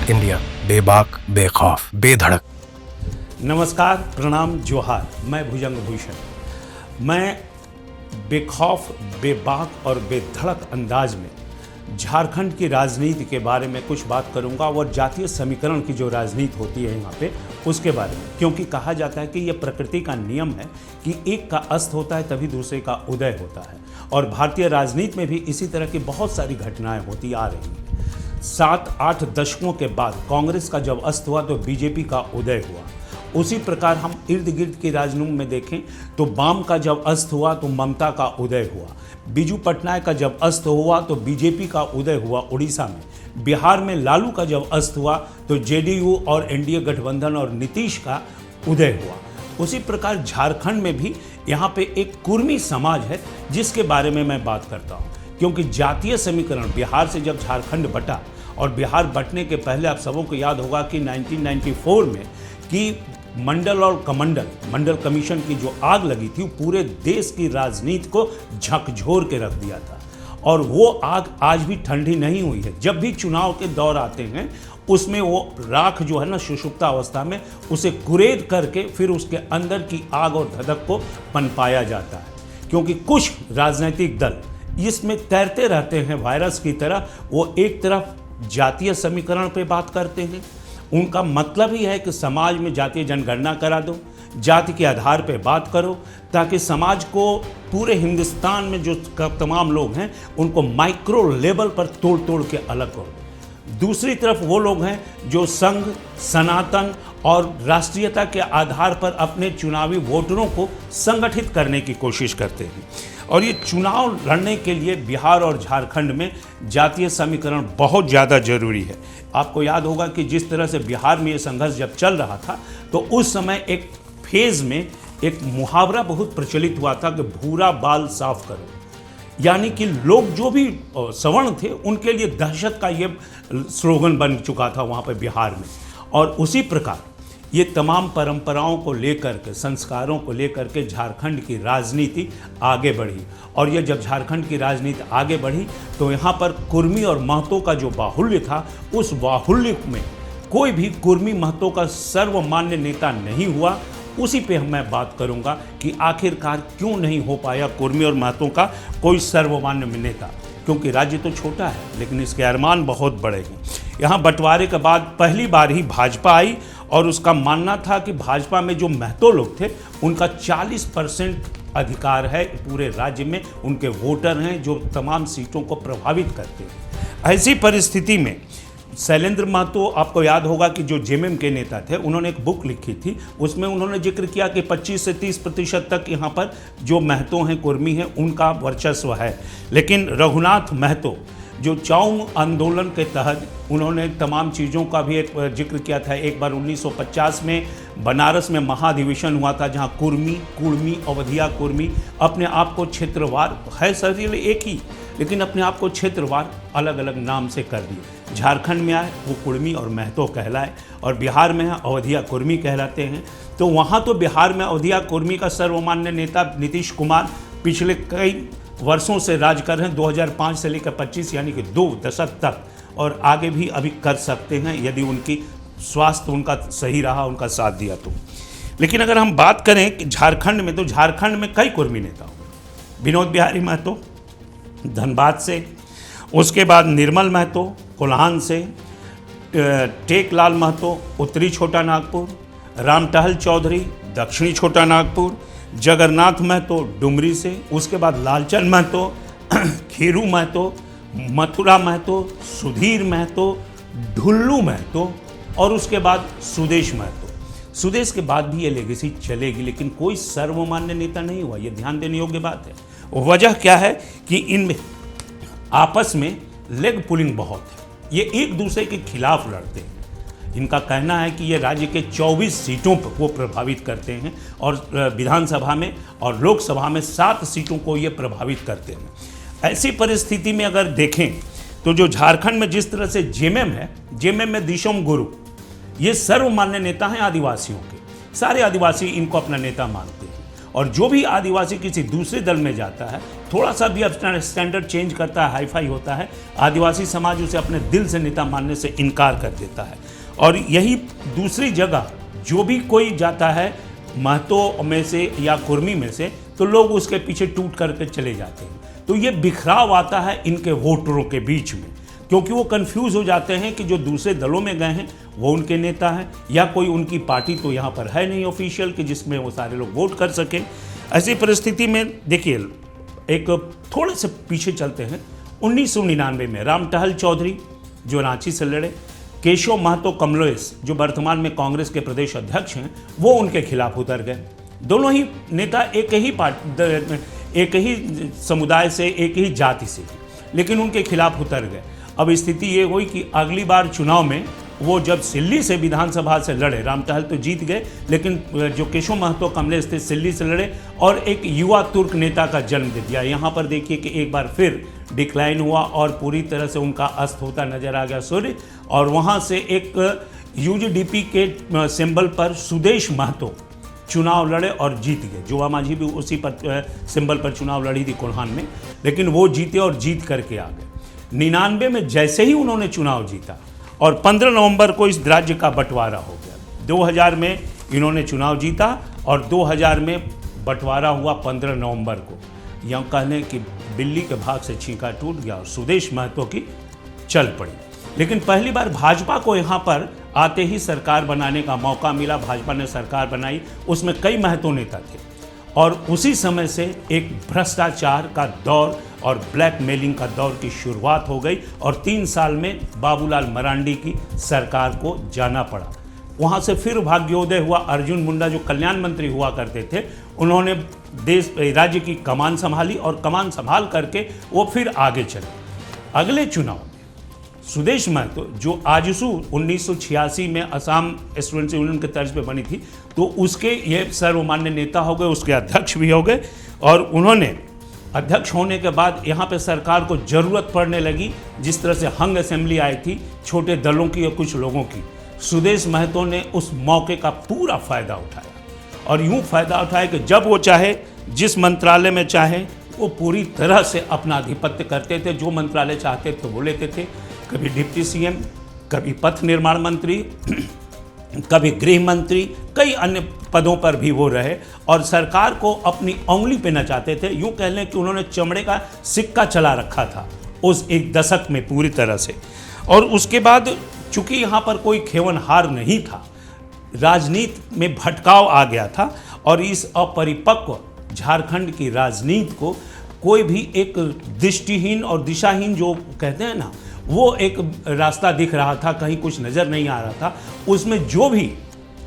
Start India, बेबाक, बेखौफ, बेधड़क। नमस्कार, प्रणाम, जोहार। मैं भुजंग भूषण। मैं बेखौफ, बेबाक और बेधड़क अंदाज में झारखंड की राजनीति के बारे में कुछ बात करूंगा और जातीय समीकरण की जो राजनीति होती है यहाँ पे उसके बारे में, क्योंकि कहा जाता है कि ये प्रकृति का नियम है कि एक का अस्त होता है तभी दूसरे का उदय होता है। और भारतीय राजनीति में भी इसी तरह की बहुत सारी घटनाएं होती आ रही हैं। 7-8 दशकों के बाद कांग्रेस का जब अस्त हुआ तो बीजेपी का उदय हुआ। उसी प्रकार हम इर्द गिर्द की राजनीति में देखें तो वाम का जब अस्त हुआ तो ममता का उदय हुआ। बीजू पटनायक का जब अस्त हुआ तो बीजेपी का उदय हुआ उड़ीसा में। बिहार में लालू का जब अस्त हुआ तो जेडीयू और एनडीए गठबंधन और नीतीश का उदय हुआ। उसी प्रकार झारखंड में भी यहाँ पे एक कुर्मी समाज है जिसके बारे में मैं बात करता हूँ, क्योंकि जातीय समीकरण बिहार से जब झारखंड बटा, और बिहार बटने के पहले आप सबों को याद होगा कि 1994 में कि मंडल और कमंडल मंडल कमीशन की जो आग लगी थी पूरे देश की राजनीति को झकझोर के रख दिया था। और वो आग आज भी ठंडी नहीं हुई है। जब भी चुनाव के दौर आते हैं उसमें वो राख जो है ना सुषुप्ता अवस्था में उसे कुरेद करके फिर उसके अंदर की आग और धधक को पनपाया जाता है, क्योंकि कुछ राजनीतिक दल इसमें तैरते रहते हैं वायरस की तरह। वो एक तरफ जातीय समीकरण पे बात करते हैं, उनका मतलब ही है कि समाज में जातीय जनगणना करा दो, जाति के आधार पे बात करो, ताकि समाज को पूरे हिंदुस्तान में जो तमाम लोग हैं उनको माइक्रो लेवल पर तोड़ तोड़ के अलग करो। दूसरी तरफ वो लोग हैं जो संघ, सनातन और राष्ट्रीयता के आधार पर अपने चुनावी वोटरों को संगठित करने की कोशिश करते हैं। और ये चुनाव लड़ने के लिए बिहार और झारखंड में जातीय समीकरण बहुत ज़्यादा जरूरी है। आपको याद होगा कि जिस तरह से बिहार में ये संघर्ष जब चल रहा था तो उस समय एक फेज में एक मुहावरा बहुत प्रचलित हुआ था कि भूरा बाल साफ करो, यानी कि लोग जो भी सवर्ण थे उनके लिए दहशत का ये स्लोगन बन चुका था वहाँ पर बिहार में। और उसी प्रकार ये तमाम परंपराओं को लेकर के, संस्कारों को लेकर के झारखंड की राजनीति आगे बढ़ी। और ये जब झारखंड की राजनीति आगे बढ़ी तो यहाँ पर कुर्मी और महतो का जो बाहुल्य था, उस बाहुल्य में कोई भी कुर्मी महतो का सर्वमान्य नेता नहीं हुआ। उसी पे मैं बात करूंगा कि आखिरकार क्यों नहीं हो पाया कुर्मी और महतो का कोई सर्वमान्य नेता, क्योंकि राज्य तो छोटा है लेकिन इसके अरमान बहुत बड़े हैं। यहाँ बंटवारे के बाद पहली बार ही भाजपा आई और उसका मानना था कि भाजपा में जो महतो लोग थे उनका 40% अधिकार है पूरे राज्य में, उनके वोटर हैं जो तमाम सीटों को प्रभावित करते हैं। ऐसी परिस्थिति में शैलेंद्र महतो, आपको याद होगा कि जो जेएमएम के नेता थे, उन्होंने एक बुक लिखी थी, उसमें उन्होंने जिक्र किया कि 25 से 30% तक यहाँ पर जो महतो हैं, कुर्मी हैं, उनका वर्चस्व है। लेकिन रघुनाथ महतो जो चाउम आंदोलन के तहत उन्होंने तमाम चीज़ों का भी एक जिक्र किया था। एक बार 1950 में बनारस में महाधिवेशन हुआ था जहाँ कुर्मी, कुर्मी, अवधिया कुर्मी अपने आप को क्षेत्रवार है, शरीर एक ही, लेकिन अपने आप को क्षेत्रवार अलग अलग नाम से कर दिए। झारखंड में आए वो कुर्मी और महतो कहलाए, और बिहार में है अवधिया कुर्मी कहलाते हैं। तो वहाँ तो बिहार में अवधिया कुर्मी का सर्वमान्य नेता नीतीश कुमार पिछले कई वर्षों से राज कर रहे हैं, 2005 से लेकर 25, यानी कि 2 दशक तक, और आगे भी अभी कर सकते हैं यदि उनकी स्वास्थ्य उनका सही रहा, उनका साथ दिया तो। लेकिन अगर हम बात करें कि झारखंड में, तो झारखंड में कई कुर्मी नेता हुए। विनोद बिहारी महतो धनबाद से, उसके बाद निर्मल महतो कोल्हान से, टेकलाल महतो उत्तरी छोटा नागपुर, रामटहल चौधरी दक्षिणी छोटा नागपुर, जगन्नाथ महतो डुमरी से, उसके बाद लालचंद महतो, खीरू महतो, मथुरा महतो, सुधीर महतो, ढुल्लू महतो, और उसके बाद सुदेश महतो। सुदेश के बाद भी ये लेगेसी चलेगी, लेकिन कोई सर्वमान्य नेता नहीं हुआ। ये ध्यान देने योग्य बात है। वजह क्या है कि इनमें आपस में लेग पुलिंग बहुत है, ये एक दूसरे के खिलाफ लड़ते हैं। इनका कहना है कि ये राज्य के 24 सीटों पर वो प्रभावित करते हैं, और विधानसभा में और लोकसभा में 7 सीटों को ये प्रभावित करते हैं। ऐसी परिस्थिति में अगर देखें तो जो झारखंड में जिस तरह से जेएमएम है, जेएमएम में दिशोम गुरु ये सर्वमान्य नेता हैं आदिवासियों के। सारे आदिवासी इनको अपना नेता मानते हैं। और जो भी आदिवासी किसी दूसरे दल में जाता है, थोड़ा सा भी अपना स्टैंडर्ड चेंज करता है, हाईफाई होता है, आदिवासी समाज उसे अपने दिल से नेता मानने से इनकार कर देता है। और यही दूसरी जगह जो भी कोई जाता है महतो में से या कुर्मी में से, तो लोग उसके पीछे टूट करके चले जाते हैं। तो ये बिखराव आता है इनके वोटरों के बीच में, क्योंकि वो कंफ्यूज हो जाते हैं कि जो दूसरे दलों में गए हैं वो उनके नेता हैं या कोई उनकी पार्टी तो यहाँ पर है नहीं ऑफिशियल कि जिसमें वो सारे लोग वोट कर सकें। ऐसी परिस्थिति में देखिए, एक थोड़े से पीछे चलते हैं। 1999 में रामटहल चौधरी जो रांची से लड़े, केशव महतो कमलेश जो वर्तमान में कांग्रेस के प्रदेश अध्यक्ष हैं, वो उनके खिलाफ उतर गए। दोनों ही नेता एक ही समुदाय से, एक ही जाति से, लेकिन उनके खिलाफ उतर गए। अब स्थिति ये हुई कि अगली बार चुनाव में वो जब सिल्ली से विधानसभा से लड़े, रामटहल तो जीत गए, लेकिन जो केशव महतो कमलेश थे सिल्ली से लड़े और एक युवा तुर्क नेता का जन्म दे दिया। यहाँ पर देखिए कि एक बार फिर डिक्लाइन हुआ और पूरी तरह से उनका अस्त होता नजर आ गया सूर्य। और वहाँ से एक यूजीडीपी के सिंबल पर सुदेश महतो चुनाव लड़े और जीत गए। जोवा माझी भी उसी पर सिंबल पर चुनाव लड़ी थी कोल्हान में, लेकिन वो जीते और जीत करके आ गए। 99 में जैसे ही उन्होंने चुनाव जीता और 15 नवंबर को इस राज्य का बंटवारा हो गया। 2000 में इन्होंने चुनाव जीता और 2000 में बंटवारा हुआ 15 नवंबर को। यूँ कहने कि बिल्ली के भाग से छींका टूट गया और सुदेश महतो की चल पड़ी। लेकिन पहली बार भाजपा को यहाँ पर आते ही सरकार बनाने का मौका मिला। भाजपा ने सरकार बनाई, उसमें कई महतो नेता थे और उसी समय से एक भ्रष्टाचार का दौर और ब्लैकमेलिंग का दौर की शुरुआत हो गई और 3 साल में बाबूलाल मरांडी की सरकार को जाना पड़ा। वहाँ से फिर भाग्योदय हुआ। अर्जुन मुंडा जो कल्याण मंत्री हुआ करते थे, उन्होंने राज्य की कमान संभाली और कमान संभाल करके वो फिर आगे चले। अगले चुनाव में सुदेश महतो जो आजसू 1986 में असम स्टूडेंट्स यूनियन के तर्ज पे बनी थी, तो उसके ये सर्वमान्य नेता हो गए, उसके अध्यक्ष भी हो गए। और उन्होंने अध्यक्ष होने के बाद यहाँ पे सरकार को ज़रूरत पड़ने लगी। जिस तरह से हंग असेंबली आई थी छोटे दलों की और कुछ लोगों की, सुदेश महतो ने उस मौके का पूरा फ़ायदा उठाया और यूँ फ़ायदा उठाया कि जब वो चाहे, जिस मंत्रालय में चाहे, वो पूरी तरह से अपना आधिपत्य करते थे। जो मंत्रालय चाहते थे वो लेते थे। कभी डिप्टी सीएम, कभी पथ निर्माण मंत्री, कभी गृह मंत्री, कई अन्य पदों पर भी वो रहे और सरकार को अपनी उंगली पे नचाते थे। यूँ कह लें कि उन्होंने चमड़े का सिक्का चला रखा था उस एक दशक में पूरी तरह से। और उसके बाद चूंकि यहाँ पर कोई खेवनहार नहीं था, राजनीति में भटकाव आ गया था और इस अपरिपक्व झारखंड की राजनीति को कोई भी एक दृष्टिहीन और दिशाहीन जो कहते हैं ना, वो एक रास्ता दिख रहा था, कहीं कुछ नज़र नहीं आ रहा था। उसमें जो भी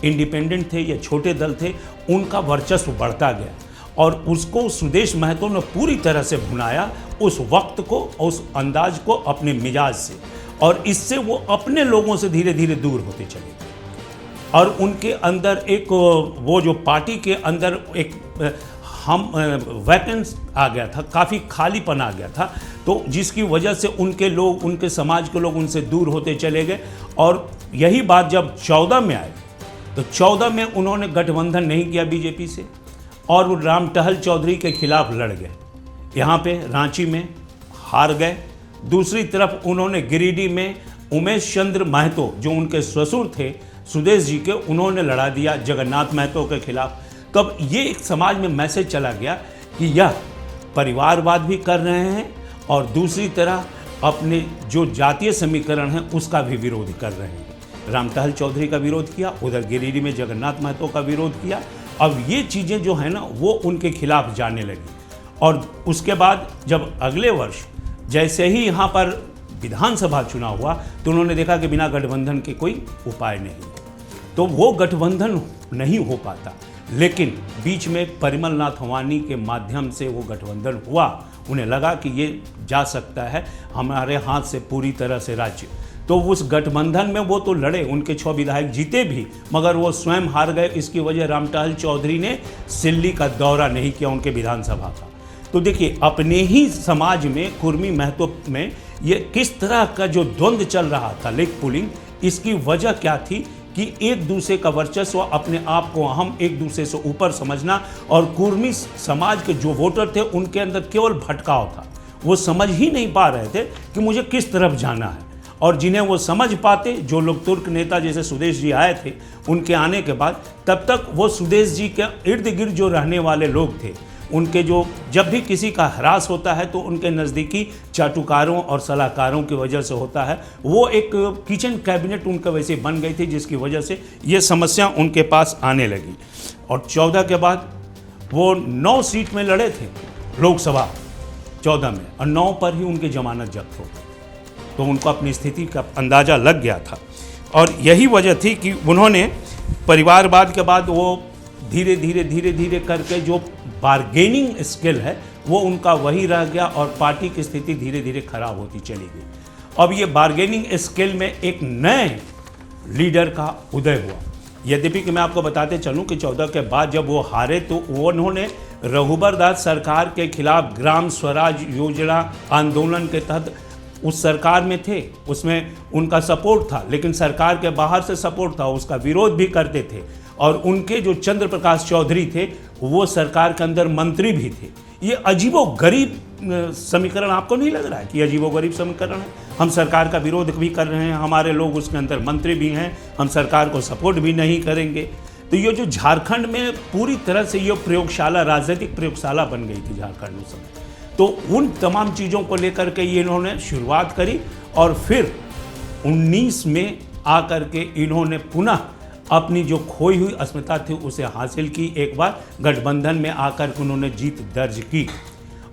इंडिपेंडेंट थे या छोटे दल थे, उनका वर्चस्व बढ़ता गया और उसको सुदेश महतो ने पूरी तरह से भुनाया, उस वक्त को, उस अंदाज को अपने मिजाज से। और इससे वो अपने लोगों से धीरे धीरे दूर होते चले गए और उनके अंदर एक वो जो पार्टी के अंदर एक वैकेंस आ गया था, काफ़ी खालीपन आ गया था, तो जिसकी वजह से उनके लोग, उनके समाज के लोग उनसे दूर होते चले गए। और यही बात जब 14 में आए तो 14 में उन्होंने गठबंधन नहीं किया बीजेपी से और वो रामटहल चौधरी के खिलाफ लड़ गए। यहाँ पे रांची में हार गए। दूसरी तरफ उन्होंने गिरिडीह में उमेश चंद्र महतो जो उनके ससुर थे सुदेश जी के, उन्होंने लड़ा दिया जगन्नाथ महतो के खिलाफ। तब ये एक समाज में मैसेज चला गया कि यह परिवारवाद भी कर रहे हैं और दूसरी तरह अपने जो जातीय समीकरण है उसका भी विरोध कर रहे हैं। रामटहल चौधरी का विरोध किया, उधर गिरिडीह में जगन्नाथ महतो का विरोध किया। अब ये चीज़ें जो है ना, वो उनके खिलाफ जाने लगी। और उसके बाद जब अगले वर्ष जैसे ही यहाँ पर विधानसभा चुनाव हुआ तो उन्होंने देखा कि बिना गठबंधन के कोई उपाय नहीं, तो वो गठबंधन नहीं हो पाता। लेकिन बीच में परिमल नाथ वानी के माध्यम से वो गठबंधन हुआ। उन्हें लगा कि ये जा सकता है हमारे हाथ से पूरी तरह से राज्य। तो उस गठबंधन में वो तो लड़े, उनके 6 विधायक जीते भी, मगर वो स्वयं हार गए। इसकी वजह रामटहल चौधरी ने सिल्ली का दौरा नहीं किया उनके विधानसभा का। तो देखिए, अपने ही समाज में कुर्मी महतो में ये किस तरह का जो द्वंद्व चल रहा था, लेग पुलिंग, इसकी वजह क्या थी कि एक दूसरे का वर्चस्व, अपने आप को हम एक दूसरे से ऊपर समझना, और कुर्मी समाज के जो वोटर थे उनके अंदर केवल भटकाव था। वो समझ ही नहीं पा रहे थे कि मुझे किस तरफ जाना है। और जिन्हें वो समझ पाते, जो लोग तुर्क नेता जैसे सुदेश जी आए थे, उनके आने के बाद तब तक वो सुदेश जी के इर्द गिर्द जो रहने वाले लोग थे, उनके जो जब भी किसी का ह्रास होता है तो उनके नज़दीकी चाटुकारों और सलाहकारों की वजह से होता है। वो एक किचन कैबिनेट उनका वैसे बन गई थी, जिसकी वजह से ये समस्या उनके पास आने लगी। और 14 के बाद वो 9 सीट में लड़े थे लोकसभा 14 में, और 9 पर ही उनकी जमानत जब्त हो गई। तो उनको अपनी स्थिति का अंदाज़ा लग गया था, और यही वजह थी कि उन्होंने परिवारवाद के बाद वो धीरे धीरे करके जो बार्गेनिंग स्किल है वो उनका वही रह गया, और पार्टी की स्थिति धीरे धीरे खराब होती चली गई। अब ये बार्गेनिंग स्किल में एक नए लीडर का उदय हुआ। यद्यपि कि मैं आपको बताते चलूं कि 14 के बाद जब वो हारे तो उन्होंने रघुबर दास सरकार के खिलाफ ग्राम स्वराज योजना आंदोलन के तहत उस सरकार में थे, उसमें उनका सपोर्ट था, लेकिन सरकार के बाहर से सपोर्ट था, उसका विरोध भी करते थे। और उनके जो चंद्र प्रकाश चौधरी थे वो सरकार के अंदर मंत्री भी थे। ये अजीबो गरीब समीकरण आपको नहीं लग रहा है कि अजीबो गरीब समीकरण है? हम सरकार का विरोध भी कर रहे हैं, हमारे लोग उसके अंदर मंत्री भी हैं, हम सरकार को सपोर्ट भी नहीं करेंगे। तो ये जो झारखंड में पूरी तरह से ये प्रयोगशाला, राजनीतिक प्रयोगशाला बन गई थी झारखंड उस समय। तो उन तमाम चीज़ों को लेकर के ये इन्होंने शुरुआत करी, और फिर 19 में आकर के इन्होंने पुनः अपनी जो खोई हुई अस्मिता थी उसे हासिल की। एक बार गठबंधन में आकर के उन्होंने जीत दर्ज की,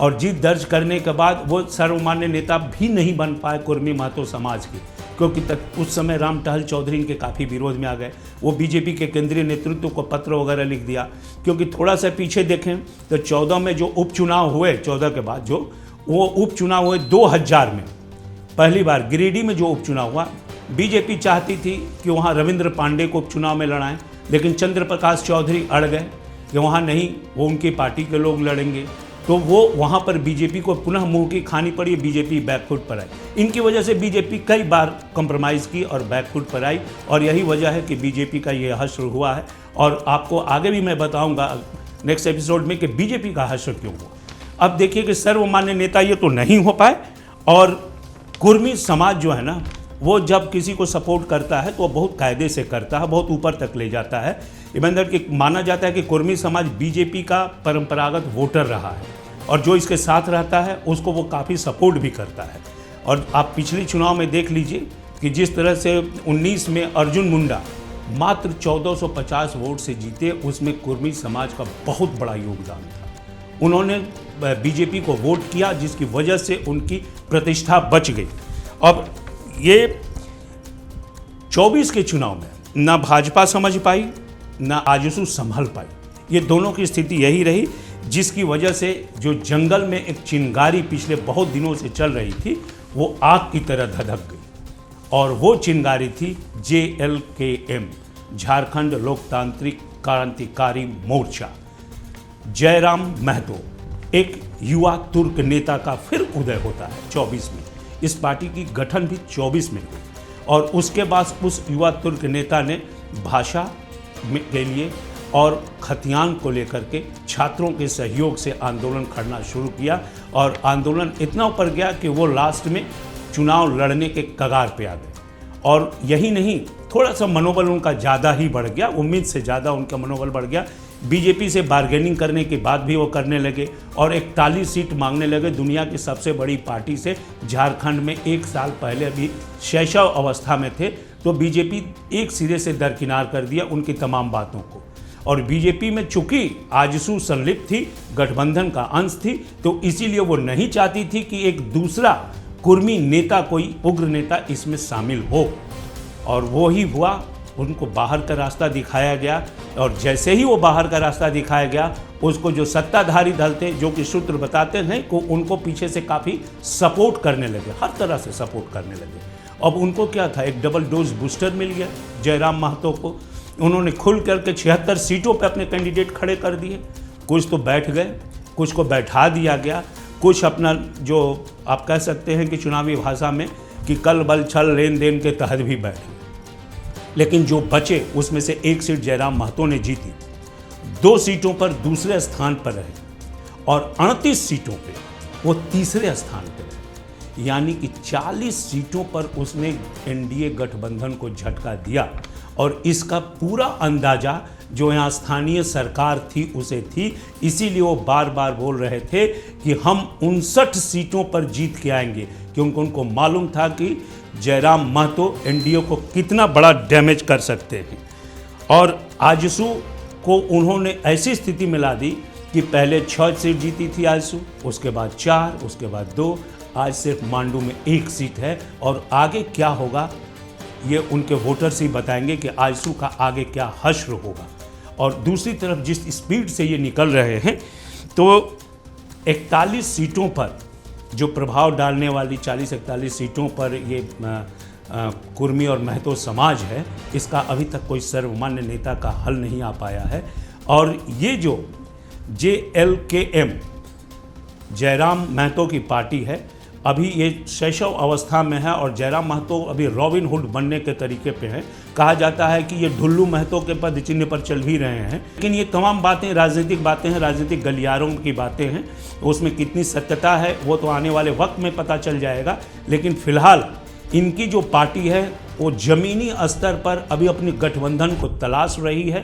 और जीत दर्ज करने के बाद वो सर्वमान्य नेता भी नहीं बन पाए कुर्मी महतो समाज के, क्योंकि तक उस समय राम टहल चौधरी इनके काफ़ी विरोध में आ गए। वो बीजेपी के केंद्रीय नेतृत्व को पत्र वगैरह लिख दिया। क्योंकि थोड़ा सा पीछे देखें तो 14 में जो उपचुनाव हुए, 14 के बाद जो वो उपचुनाव हुए 2000 में पहली बार गिरिडीह में जो उपचुनाव हुआ, बीजेपी चाहती थी कि वहाँ रविंद्र पांडे को उपचुनाव में लड़ाएं, लेकिन चंद्र प्रकाश चौधरी अड़ गए कि वहाँ नहीं, वो उनकी पार्टी के लोग लड़ेंगे। तो वो वहाँ पर बीजेपी को पुनः मुंह की खानी पड़ी, बीजेपी बैकफुट पर आई। इनकी वजह से बीजेपी कई बार कंप्रोमाइज़ की और बैकफुट पर आई, और यही वजह है कि बीजेपी का ये हश्र हुआ है। और आपको आगे भी मैं बताऊंगा नेक्स्ट एपिसोड में कि बीजेपी का हश्र क्यों हुआ। अब देखिए कि सर्वमान्य नेता ये तो नहीं हो पाए, और कुर्मी समाज जो है ना, वो जब किसी को सपोर्ट करता है तो बहुत कायदे से करता है, बहुत ऊपर तक ले जाता है। इवन कि माना जाता है कि कुर्मी समाज बीजेपी का परंपरागत वोटर रहा है, और जो इसके साथ रहता है उसको वो काफ़ी सपोर्ट भी करता है। और आप पिछले चुनाव में देख लीजिए कि जिस तरह से 19 में अर्जुन मुंडा मात्र 1450 वोट से जीते, उसमें कुर्मी समाज का बहुत बड़ा योगदान था। उन्होंने बीजेपी को वोट किया, जिसकी वजह से उनकी प्रतिष्ठा बच गई। अब ये 24 के चुनाव में ना भाजपा समझ पाई, ना आजसू संभल पाई। ये दोनों की स्थिति यही रही, जिसकी वजह से जो जंगल में एक चिंगारी पिछले बहुत दिनों से चल रही थी वो आग की तरह धधक गई। और वो चिंगारी थी JLKM, झारखंड लोकतांत्रिक क्रांतिकारी मोर्चा। जयराम महतो, एक युवा तुर्क नेता का फिर उदय होता है 24 में। इस पार्टी की गठन भी 24 में हुई, और उसके बाद उस युवा तुर्क नेता ने भाषा के लिए और खतियान को लेकर के छात्रों के सहयोग से आंदोलन करना शुरू किया, और आंदोलन इतना ऊपर गया कि वो लास्ट में चुनाव लड़ने के कगार पे आ गए। और यही नहीं, थोड़ा सा मनोबल उनका ज़्यादा ही बढ़ गया, उम्मीद से ज़्यादा उनका मनोबल बढ़ गया। बीजेपी से बार्गेनिंग करने के बाद भी वो करने लगे, और 41 सीट मांगने लगे दुनिया की सबसे बड़ी पार्टी से। झारखंड में 1 साल पहले अभी शैशव अवस्था में थे, तो बीजेपी एक सिरे से दरकिनार कर दिया उनकी तमाम बातों को। और बीजेपी में चूंकि आजसू संलिप्त थी, गठबंधन का अंश थी, तो इसीलिए वो नहीं चाहती थी कि एक दूसरा कुर्मी नेता, कोई उग्र नेता इसमें शामिल हो। और वो ही हुआ, उनको बाहर का रास्ता दिखाया गया, और जैसे ही वो बाहर का रास्ता दिखाया गया, उसको जो सत्ताधारी दल थे, जो कि सूत्र बताते हैं, को उनको पीछे से काफ़ी सपोर्ट करने लगे, हर तरह से सपोर्ट करने लगे। अब उनको क्या था, एक डबल डोज बूस्टर मिल गया जयराम महतो को। उन्होंने खुल करके 76 सीटों पर अपने कैंडिडेट खड़े कर दिए। कुछ तो बैठ गए, कुछ को बैठा दिया गया, कुछ अपना जो आप कह सकते हैं कि चुनावी भाषा में कि कल बल छल लेन देन के तहत भी बैठ गए। लेकिन जो बचे उसमें से एक सीट जयराम महतो ने जीती, 2 सीटों पर दूसरे स्थान पर रहे और 38 सीटों पे वो तीसरे स्थान पर रहे। यानी कि 40 सीटों पर उसने एनडीए गठबंधन को झटका दिया और इसका पूरा अंदाजा जो यहाँ स्थानीय सरकार थी उसे थी। इसीलिए वो बार बार बोल रहे थे कि हम 59 सीटों पर जीत के आएंगे, क्योंकि उनको मालूम था कि जयराम महतो एनडीए को कितना बड़ा डैमेज कर सकते हैं। और आजसू को उन्होंने ऐसी स्थिति में ला दी कि पहले 6 सीट जीती थी आजसू, उसके बाद 4, उसके बाद 2, आज सिर्फ मांडू में 1 सीट है। और आगे क्या होगा ये उनके वोटर्स ही बताएंगे कि आजसू का आगे क्या हश्र होगा। और दूसरी तरफ जिस स्पीड से ये निकल रहे हैं, तो 41 सीटों पर जो प्रभाव डालने वाली 40-41 सीटों पर ये कुर्मी और महतो समाज है, इसका अभी तक कोई सर्वमान्य नेता का हल नहीं आ पाया है। और ये जो JLKM जयराम महतो की पार्टी है, अभी ये शैशव अवस्था में है और जयराम महतो अभी रॉबिन हुड बनने के तरीके पे है। कहा जाता है कि ये ढुल्लू महतो के पद चिन्ह पर चल भी रहे हैं, लेकिन ये तमाम बातें राजनीतिक बातें हैं, राजनीतिक गलियारों की बातें हैं। उसमें कितनी सत्यता है वो तो आने वाले वक्त में पता चल जाएगा। लेकिन फिलहाल इनकी जो पार्टी है वो जमीनी स्तर पर अभी अपनी गठबंधन को तलाश रही है।